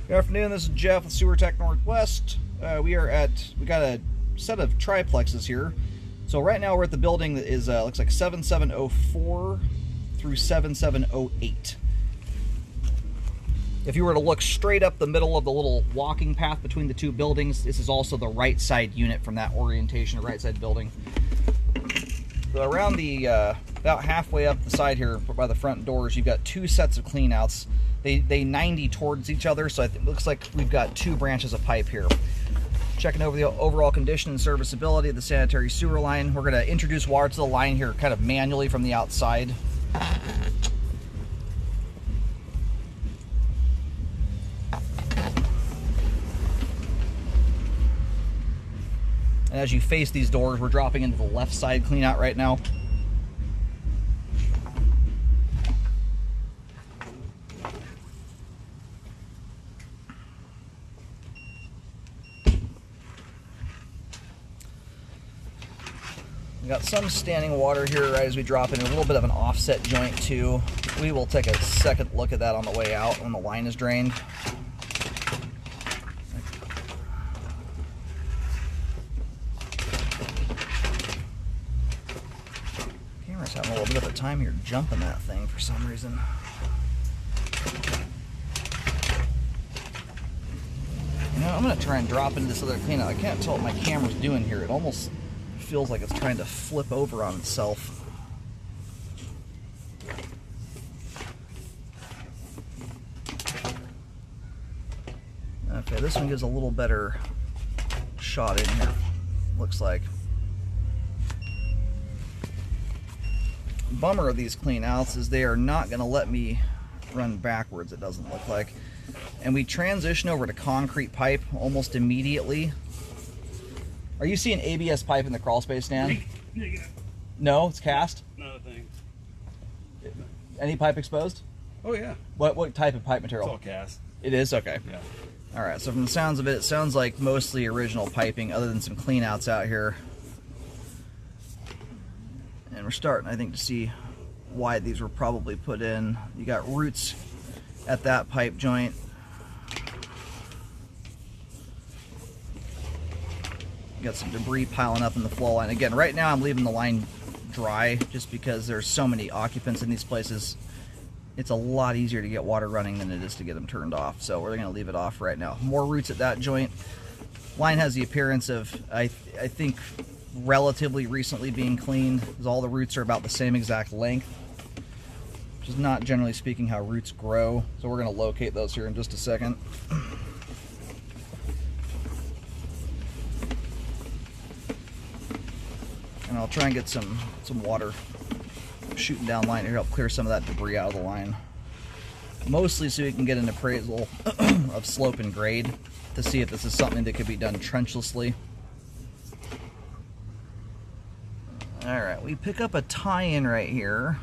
Good afternoon, this is Jeff with Sewer Tech Northwest. We got a set of triplexes here. So right now we're at the building that is, looks like 7704 through 7708. If you were to look straight up the middle of the little walking path between the two buildings, this is also the right side unit from that orientation, or right side building. So around the, about halfway up the side here by the front doors, you've got two sets of cleanouts. They 90 towards each other, so it looks like we've got two branches of pipe here. Checking over the overall condition and serviceability of the sanitary sewer line. We're going to introduce water to the line here kind of manually from the outside. And as you face these doors, we're dropping into the left side cleanout right now. We got some standing water here right as we drop in, a little bit of an offset joint too. We will take a second look at that on the way out when the line is drained. Camera's having a little bit of a time here jumping that thing for some reason. You know, I'm going to try and drop into this other cleanout. I can't tell what my camera's doing here. It almost feels like it's trying to flip over on itself. Okay, this one gives a little better shot in here, looks like. Bummer of these clean outs is they are not going to let me run backwards, it doesn't look like. And we transition over to concrete pipe almost immediately. Are you seeing ABS pipe in the crawl space, Dan? No, it's cast? Not a thing. Any pipe exposed? Oh yeah. What type of pipe material? It's all cast. It is? Okay. Yeah. Alright, so from the sounds of it, it sounds like mostly original piping other than some clean outs out here. And we're starting, I think, to see why these were probably put in. You got roots at that pipe joint. Got some debris piling up in the flow line. Again, right now I'm leaving the line dry just because there's so many occupants in these places. It's a lot easier to get water running than it is to get them turned off. So we're going to leave it off right now. More roots at that joint. Line has the appearance of, I think, relatively recently being cleaned, because all the roots are about the same exact length, which is not generally speaking how roots grow. So we're going to locate those here in just a second. And I'll try and get some water shooting down line here to help clear some of that debris out of the line. Mostly so we can get an appraisal of slope and grade to see if this is something that could be done trenchlessly. Alright, we pick up a tie-in right here.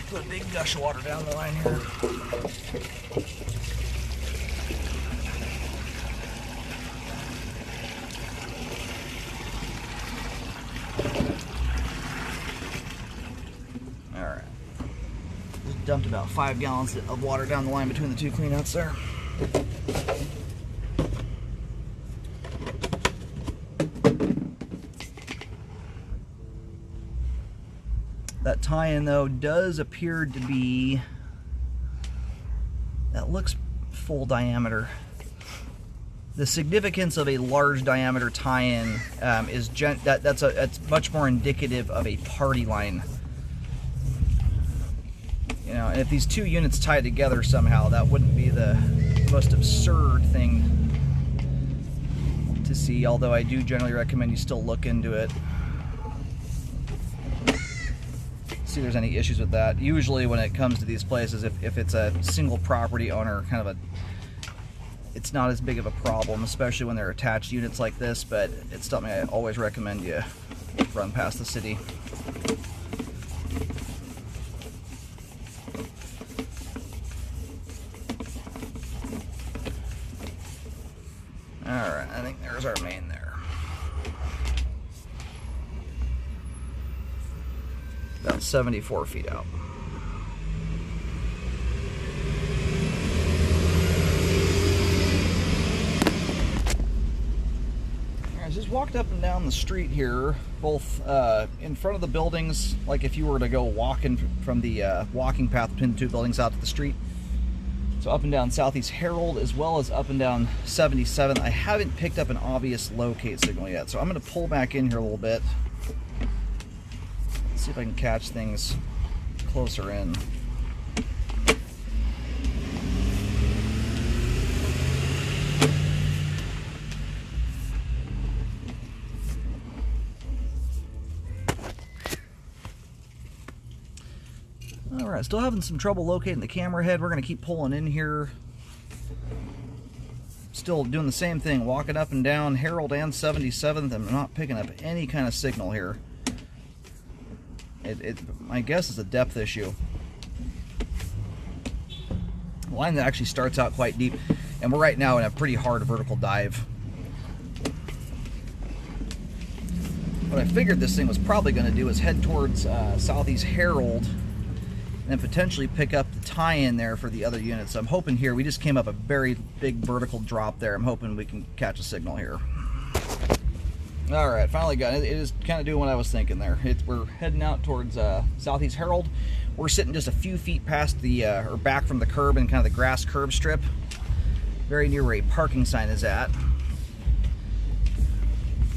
Put a big gush of water down the line here. Alright. Just dumped about 5 gallons of water down the line between the two cleanouts there. That tie-in, though, does appear to be, that looks full diameter. The significance of a large diameter tie-in is that's much more indicative of a party line. You know, and if these two units tie together somehow, that wouldn't be the most absurd thing to see, although I do generally recommend you still look into it. See if there's any issues with that. Usually when it comes to these places, if it's a single property owner, kind of it's not as big of a problem, especially when they're attached units like this, but it's something I always recommend you run past the city. Alright, I think there's our main there. About 74 feet out. I just walked up and down the street here, both in front of the buildings, like if you were to go walking from the walking path between the two buildings out to the street. So up and down Southeast Herald, as well as up and down 77th. I haven't picked up an obvious locate signal yet, so I'm going to pull back in here a little bit. See if I can catch things closer in. Alright, still having some trouble locating the camera head. We're going to keep pulling in here. Still doing the same thing, walking up and down Herald and 77th. I'm not picking up any kind of signal here. My guess is a depth issue. The line that actually starts out quite deep, and we're right now in a pretty hard vertical dive. What I figured this thing was probably going to do is head towards Southeast Herald and potentially pick up the tie-in there for the other units. So I'm hoping here, we just came up a very big vertical drop there. I'm hoping we can catch a signal here. Alright, finally got it. It is kind of doing what I was thinking there. We're heading out towards Southeast Herald. We're sitting just a few feet past the, or back from the curb and kind of the grass curb strip. Very near where a parking sign is at.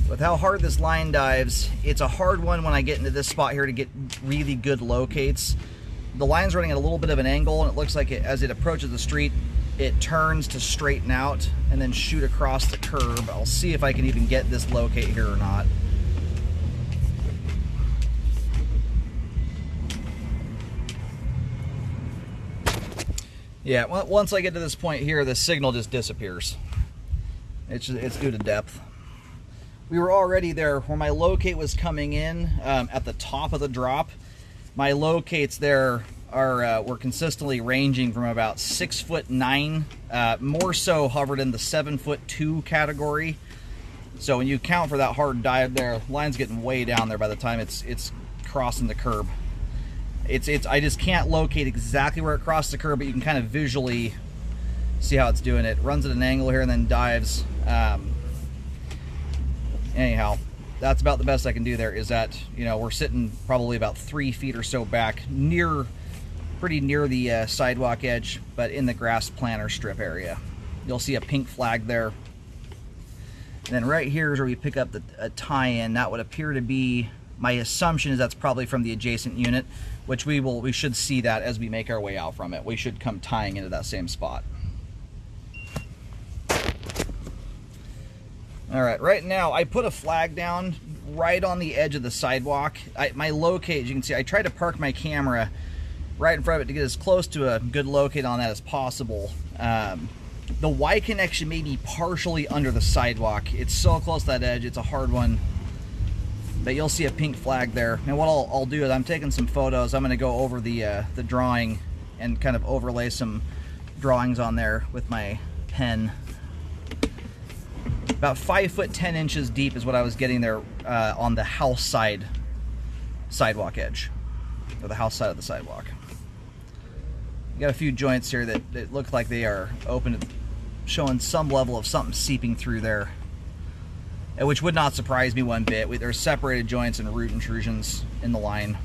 With how hard this line dives, it's a hard one when I get into this spot here to get really good locates. The line's running at a little bit of an angle, and it looks like as it approaches the street, it turns to straighten out and then shoot across the curb. I'll see if I can even get this locate here or not. Yeah, once I get to this point here, the signal just disappears. It's due to depth. We were already there where my locate was coming in at the top of the drop. My locates there were consistently ranging from about 6'9", more so hovered in the 7'2" category. So when you account for that hard dive there, line's getting way down there by the time it's crossing the curb. I just can't locate exactly where it crossed the curb, but you can kind of visually see how it's doing it. Runs at an angle here and then dives. Anyhow, that's about the best I can do there. Is that, you know, we're sitting probably about 3 feet or so back, pretty near the sidewalk edge, but in the grass planter strip area. You'll see a pink flag there. And then right here is where we pick up a tie-in. That would appear to be, my assumption is that's probably from the adjacent unit, which we should see that as we make our way out from it. We should come tying into that same spot. Alright, right now I put a flag down right on the edge of the sidewalk. My locate, as you can see, I tried to park my camera right in front of it to get as close to a good locate on that as possible. The Y connection may be partially under the sidewalk. It's so close to that edge, it's a hard one. But you'll see a pink flag there. And what I'll do is I'm taking some photos. I'm going to go over the drawing and kind of overlay some drawings on there with my pen. About 5 foot 10 inches deep is what I was getting there on the house side sidewalk edge, or the house side of the sidewalk. You got a few joints here that look like they are open, showing some level of something seeping through there, which would not surprise me one bit. There's separated joints and root intrusions in the line.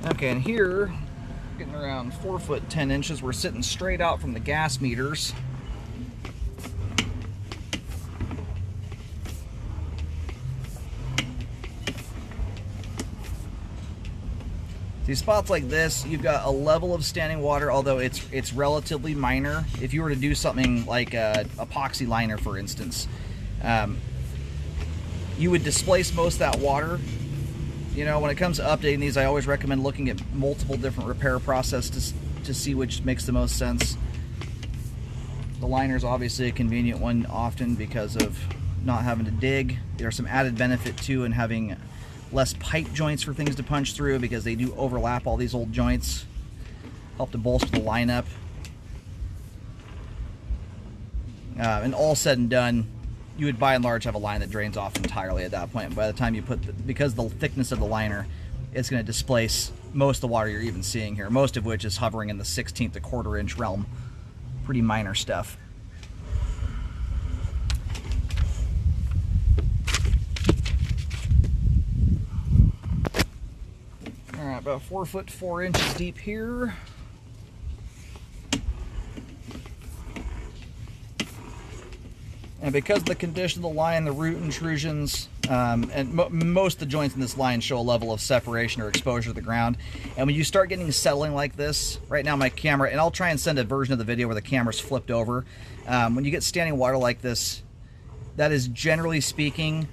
Okay, and here, getting around 4 foot 10 inches, we're sitting straight out from the gas meters. These spots like this, you've got a level of standing water, although it's relatively minor. If you were to do something like a epoxy liner, for instance, you would displace most of that water. You know, when it comes to updating these, I always recommend looking at multiple different repair processes to see which makes the most sense. The liner is obviously a convenient one often because of not having to dig. There's some added benefit too in having less pipe joints for things to punch through because they do overlap all these old joints. Help to bolster the lineup. And all said and done, you would by and large have a line that drains off entirely at that point. By the time you put, because the thickness of the liner, it's going to displace most of the water you're even seeing here, most of which is hovering in the 1/16 to 1/4 inch realm. Pretty minor stuff. All right, about 4 foot 4 inches deep here. And because of the condition of the line, the root intrusions, and most of the joints in this line show a level of separation or exposure to the ground. And when you start getting settling like this, right now my camera, and I'll try and send a version of the video where the camera's flipped over. When you get standing water like this, that is generally speaking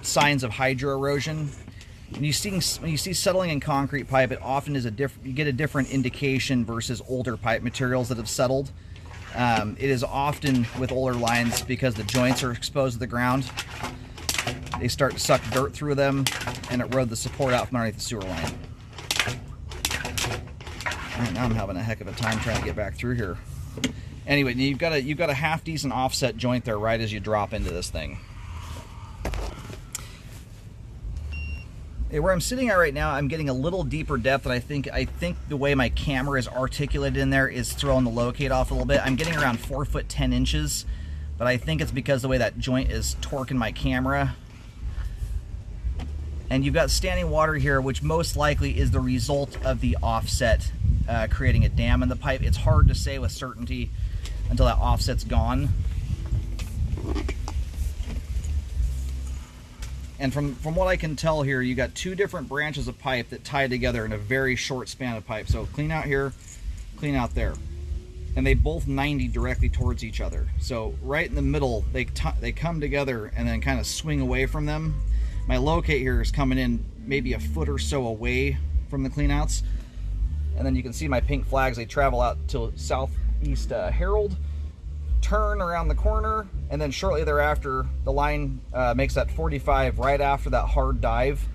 signs of hydro erosion. When you see settling in concrete pipe, it often is you get a different indication versus older pipe materials that have settled. It is often with older lines because the joints are exposed to the ground. They start to suck dirt through them and erode the support out from underneath the sewer line. Right, now I'm having a heck of a time trying to get back through here. Anyway, you've got a half decent offset joint there right as you drop into this thing. Where I'm sitting at right now, I'm getting a little deeper depth, and I think the way my camera is articulated in there is throwing the locate off a little bit. I'm getting around 4 foot 10 inches, but I think it's because the way that joint is torquing my camera. And you've got standing water here, which most likely is the result of the offset creating a dam in the pipe. It's hard to say with certainty until that offset's gone. And from what I can tell here, you got two different branches of pipe that tie together in a very short span of pipe. So clean out here, clean out there. And they both 90 directly towards each other. So right in the middle, they come together and then kind of swing away from them. My locate here is coming in maybe a foot or so away from the cleanouts. And then you can see my pink flags, they travel out to Southeast Herald, turn around the corner, and then shortly thereafter the line makes that 45 right after that hard dive.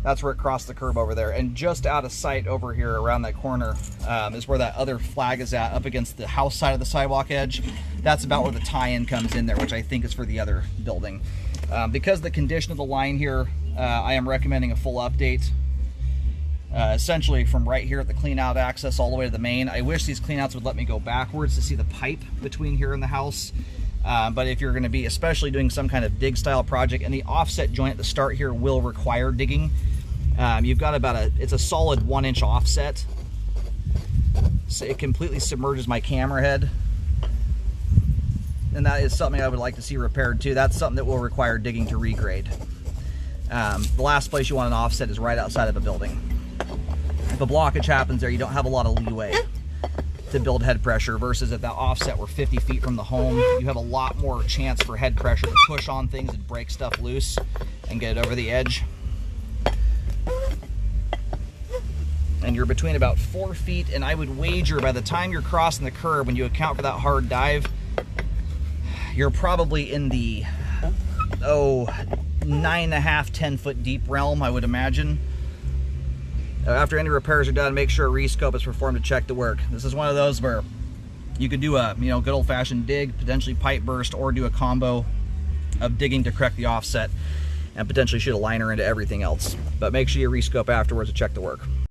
That's where it crossed the curb over there, and just out of sight over here around that corner is where that other flag is at, up against the house side of the sidewalk edge. That's about where the tie-in comes in there, which I think is for the other building. Because of the condition of the line here, I am recommending a full update. Essentially from right here at the clean out access all the way to the main. I wish these cleanouts would let me go backwards to see the pipe between here and the house. But if you're going to be especially doing some kind of dig style project, and the offset joint at the start here will require digging, you've got it's a solid 1 inch offset. So it completely submerges my camera head. And that is something I would like to see repaired too. That's something that will require digging to regrade. The last place you want an offset is right outside of a building. If a blockage happens there, you don't have a lot of leeway to build head pressure, versus at that offset we're 50 feet from the home, you have a lot more chance for head pressure to push on things and break stuff loose and get it over the edge. And you're between about 4 feet, and I would wager by the time you're crossing the curb, when you account for that hard dive, you're probably in the 9.5, 10 foot deep realm, I would imagine. After any repairs are done, make sure a rescope is performed to check the work. This is one of those where you could do a good old-fashioned dig, potentially pipe burst, or do a combo of digging to correct the offset and potentially shoot a liner into everything else. But make sure you rescope afterwards to check the work.